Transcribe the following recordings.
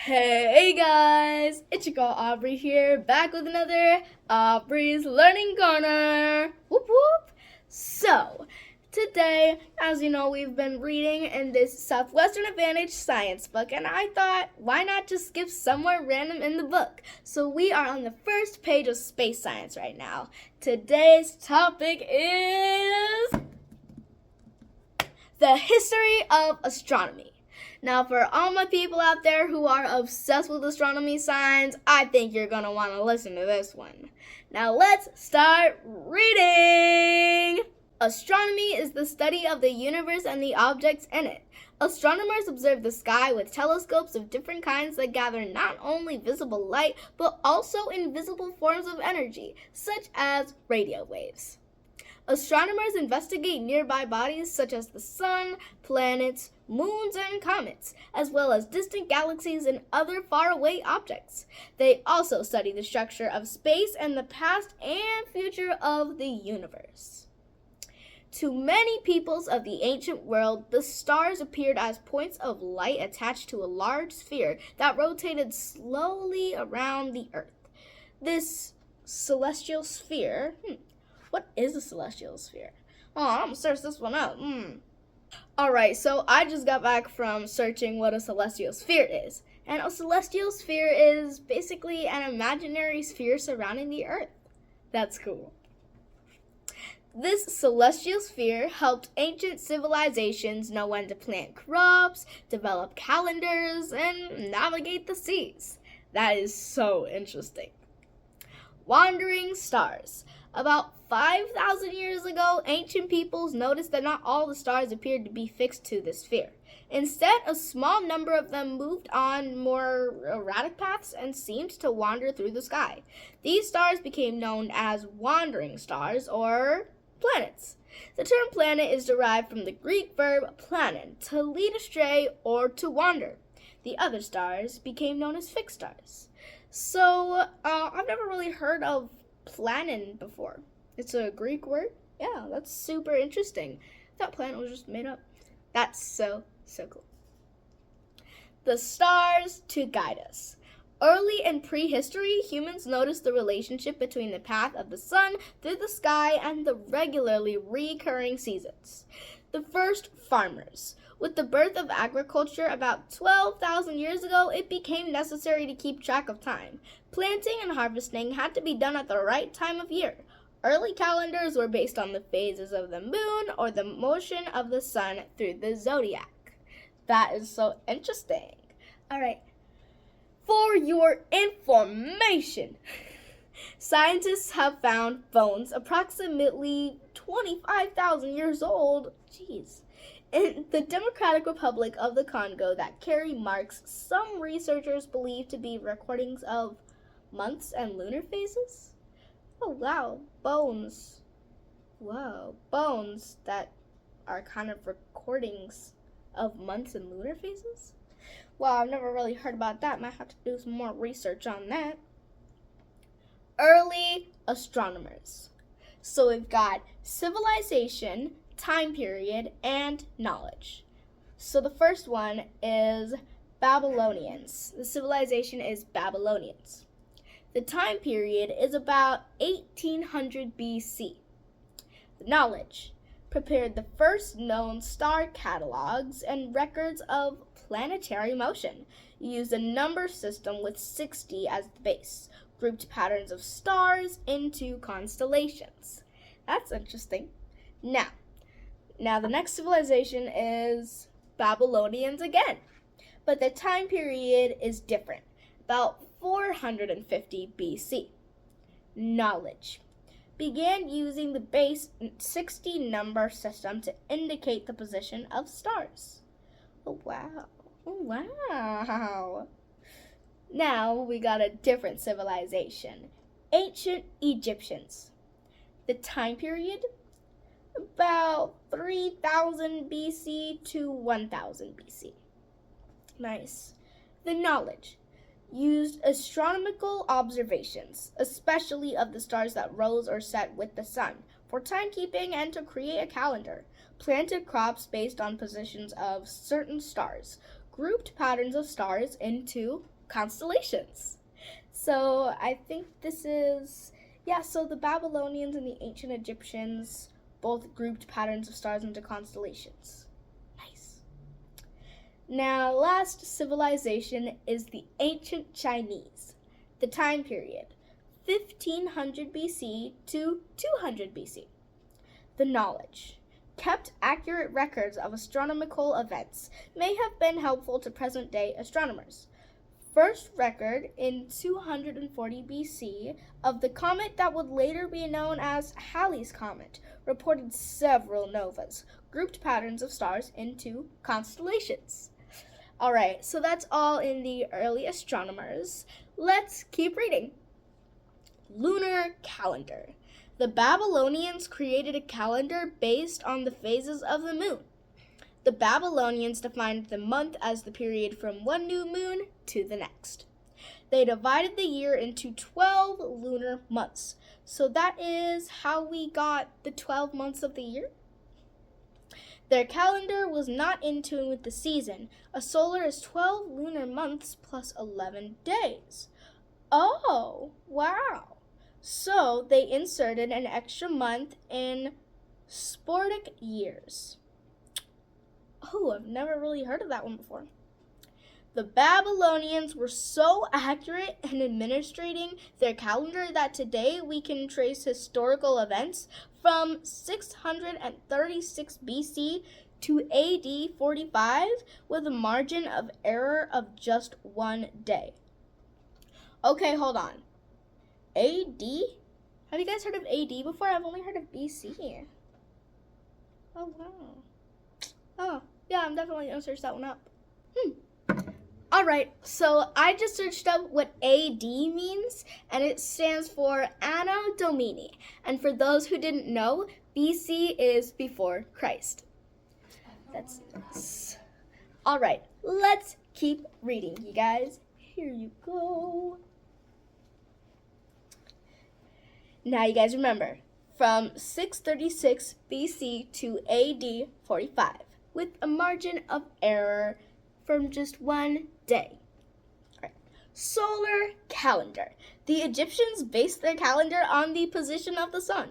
Hey guys, it's your girl Aubrey here, back with another Aubrey's Learning Corner. Whoop whoop. So, today, as you know, we've been reading in this Southwestern Advantage science book, and I thought, why not just skip somewhere random in the book? So, we are on the first page of space science right now. Today's topic is the history of astronomy. Now, for all my people out there who are obsessed with astronomy science, I think you're going to want to listen to this one. Now, let's start reading! Astronomy is the study of the universe and the objects in it. Astronomers observe the sky with telescopes of different kinds that gather not only visible light, but also invisible forms of energy, such as radio waves. Astronomers investigate nearby bodies such as the sun, planets, moons, and comets, as well as distant galaxies and other faraway objects. They also study the structure of space and the past and future of the universe. To many peoples of the ancient world, the stars appeared as points of light attached to a large sphere that rotated slowly around the Earth. This celestial sphere... What is a celestial sphere? Oh, I'm gonna search this one up. Alright, so I just got back from searching what a celestial sphere is. And a celestial sphere is basically an imaginary sphere surrounding the Earth. That's cool. This celestial sphere helped ancient civilizations know when to plant crops, develop calendars, and navigate the seas. That is so interesting. Wandering stars. About 5,000 years ago, ancient peoples noticed that not all the stars appeared to be fixed to the sphere. Instead, a small number of them moved on more erratic paths and seemed to wander through the sky. These stars became known as wandering stars or planets. The term planet is derived from the Greek verb planen, to lead astray or to wander. The other stars became known as fixed stars. So, I've never really heard of planen before. It's a Greek word. Yeah, that's super interesting. That planet was just made up. That's so cool. The stars to guide us. Early in prehistory, humans noticed the relationship between the path of the sun through the sky and the regularly recurring seasons. The first farmers. With the birth of agriculture about 12,000 years ago, it became necessary to keep track of time. Planting and harvesting had to be done at the right time of year. Early calendars were based on the phases of the moon or the motion of the sun through the zodiac. That is so interesting. All right. For your information, scientists have found bones approximately 25,000 years old. Jeez. In the Democratic Republic of the Congo that carry marks some researchers believe to be recordings of months and lunar phases. Oh wow, bones. Whoa, bones that are kind of recordings of months and lunar phases? Well, I've never really heard about that. Might have to do some more research on that. Early astronomers. So we've got civilization, time period, and knowledge. So the first one is Babylonians. The civilization is Babylonians. The time period is about 1800 BC. The knowledge prepared the first known star catalogs and records of planetary motion. Used a number system with 60 as the base. Grouped patterns of stars into constellations. That's interesting. Now, the next civilization is Babylonians again, but the time period is different, about 450 BC. Knowledge began using the base 60 number system to indicate the position of stars. Oh, wow. Oh, wow. Now we got a different civilization, ancient Egyptians. The time period? About 3000 BC to 1000 BC. Nice. The knowledge used astronomical observations, especially of the stars that rose or set with the sun, for timekeeping and to create a calendar. Planted crops based on positions of certain stars. grouped patterns of stars into constellations. So I think this is, so the Babylonians and the ancient Egyptians both grouped patterns of stars into constellations. Nice. Now, last civilization is the ancient Chinese. The time period, 1500 BC to 200 BC. The knowledge. Kept accurate records of astronomical events may have been helpful to present-day astronomers. First record in 240 BC of the comet that would later be known as Halley's Comet reported several novas, grouped patterns of stars into constellations. All right, so that's all in the early astronomers. Let's keep reading. Lunar calendar. The Babylonians created a calendar based on the phases of the moon. The Babylonians defined the month as the period from one new moon to the next. They divided the year into 12 lunar months. So that is how we got the 12 months of the year. Their calendar was not in tune with the season. A solar is 12 lunar months plus 11 days. Oh, wow. So they inserted an extra month in sportic years. Oh, I've never really heard of that one before. The Babylonians were so accurate in administrating their calendar that today we can trace historical events from 636 BC to AD 45 with a margin of error of just 1 day. Okay, hold on. AD? Have you guys heard of AD before? I've only heard of BC. Oh, wow. Oh, yeah, I'm definitely going to search that one up. Alright, so I just searched up what AD means, and it stands for Anno Domini. And for those who didn't know, BC is before Christ. That's nice. Alright, let's keep reading, you guys. Here you go. Now you guys remember, from 636 BC to AD 45, with a margin of error from just 1 day. Right. Solar calendar. The Egyptians based their calendar on the position of the sun.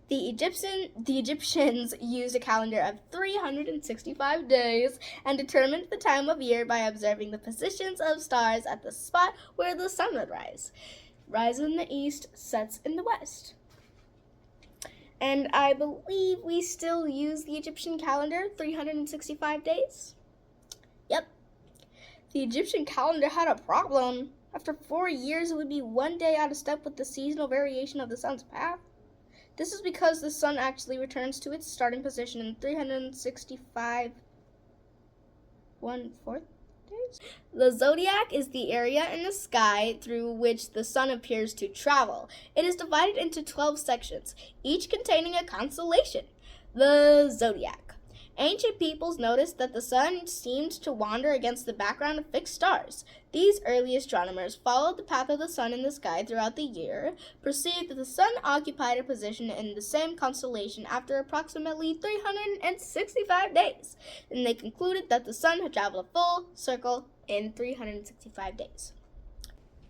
The Egyptians used a calendar of 365 days and determined the time of year by observing the positions of stars at the spot where the sun would rise. Rises in the east, sets in the west. And I believe we still use the Egyptian calendar, 365 days. Yep. The Egyptian calendar had a problem. After 4 years, it would be 1 day out of step with the seasonal variation of the sun's path. This is because the sun actually returns to its starting position in 365 1/4 days. The zodiac is the area in the sky through which the sun appears to travel. It is divided into 12 sections, each containing a constellation. The zodiac. Ancient peoples noticed that the sun seemed to wander against the background of fixed stars. These early astronomers followed the path of the sun in the sky throughout the year, perceived that the sun occupied a position in the same constellation after approximately 365 days, and they concluded that the sun had traveled a full circle in 365 days.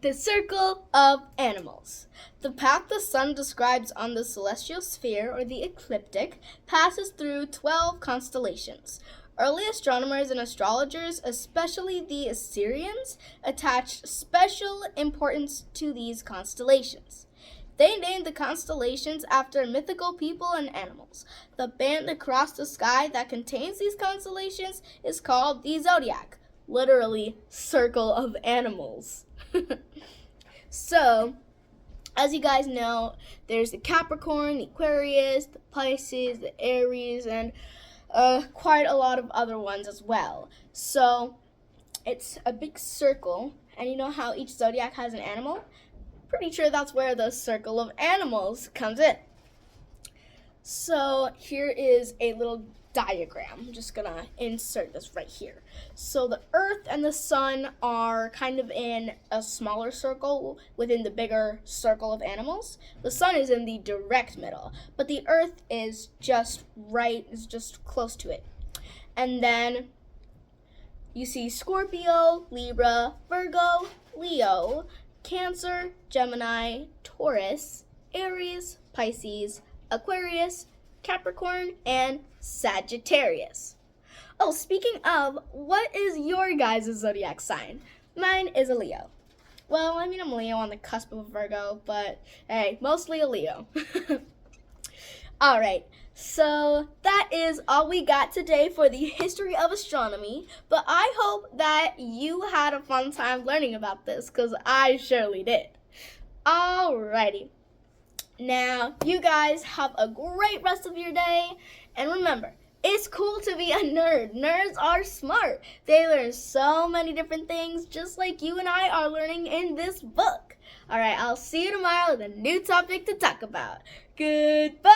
The circle of animals. The path the sun describes on the celestial sphere, or the ecliptic, passes through 12 constellations. Early astronomers and astrologers, especially the Assyrians, attached special importance to these constellations. They named the constellations after mythical people and animals. The band across the sky that contains these constellations is called the zodiac, literally circle of animals. So, as you guys know, there's the Capricorn, the Aquarius, the Pisces, the Aries, and quite a lot of other ones as well. So, it's a big circle, and you know how each zodiac has an animal? Pretty sure that's where the circle of animals comes in. So, here is a little diagram. I'm just gonna insert this right here. So the Earth and the Sun are kind of in a smaller circle within the bigger circle of animals. The Sun is in the direct middle, but the Earth is just close to it. And then you see Scorpio, Libra, Virgo, Leo, Cancer, Gemini, Taurus, Aries, Pisces, Aquarius, Capricorn, and Sagittarius. Oh, speaking of, what is your guys' zodiac sign? Mine is a Leo. Well, I mean, I'm Leo on the cusp of Virgo, but hey, mostly a Leo. Alright, so that is all we got today for the history of astronomy, but I hope that you had a fun time learning about this, because I surely did. Alrighty. Now, you guys have a great rest of your day, and remember, it's cool to be a nerd. Nerds are smart. They learn so many different things, just like you and I are learning in this book. Alright, I'll see you tomorrow with a new topic to talk about. Goodbye!